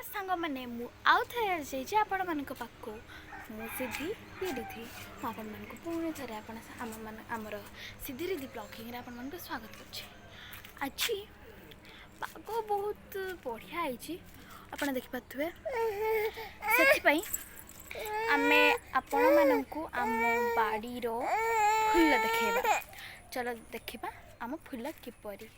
सांग मैंने आउ थे जाइए आपण मान पाखु मु सिद्धि रिधि आपण मान पुणी थे आमर सिद्धि रिधि ब्लॉगिंग आपण मान स्वागत कर पाग बहुत बढ़िया है आप देखिपे से आमे आपण मानू आम बाड़ी फूल देखा चलो देखा आम फूल किपरी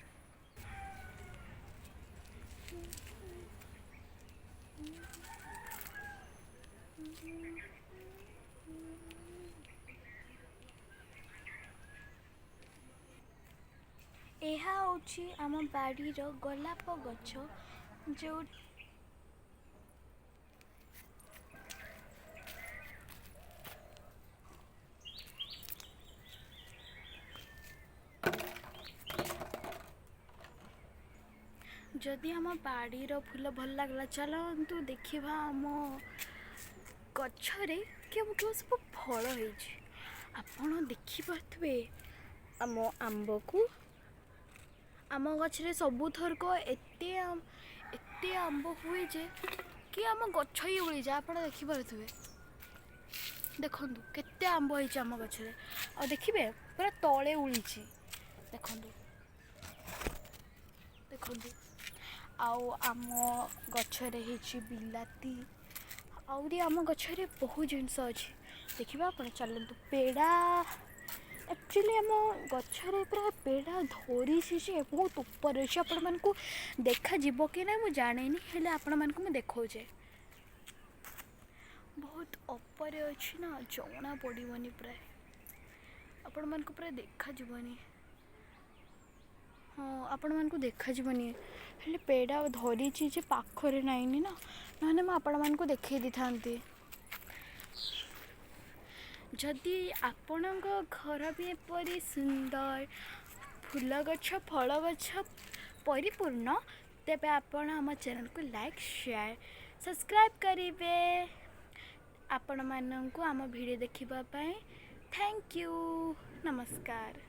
ଏହା ହେଉଛି ଆମ ବାଡ଼ିର ଗୋଲାପ ଗଛ ଯେଉଁ जदि आम बाड़ीर फूल भल लगला चलतु देखा आम गचरे केउ केउ सब फल होपण देखिपे आम आंब को आम गचरे सबू थरक एते आंब हुए जे कि आम गछ ही उड़ी जाए आप देखिपे देखु केते आंब होम गचरे आ देखिए पूरा तले उड़ी देखु देखु आउ आम गचरे बिलाती आहरी आम गचरे बहुत जिनस अच्छी देखा आप चलतु पेड़ा एक्चुअली आम गचरे पूरा पेड़ा धरी बहुत ऊपर अच्छे आपण मानक देखा जीव कि ना मुझे जाने हेले आपण मानक मुझे देखौचे बहुत ऊपर अच्छी ना जना पड़ोनी प्राय आपण मानक प्राय देखा जीवनी हाँ आपण मानक देखा जीवनी हेले पेड़ा धरी पाखरे नाइनी ना ना आपण मानक देखई दी थांती जदि आपण घर भी एपरी सुंदर फूल गछ फल गछ परिपूर्ण तेबे आपण आम चैनल को लाइक शेयर सब्सक्राइब करेंगे आपण मानक आम वीडियो देखिबा पाई थैंक यू नमस्कार।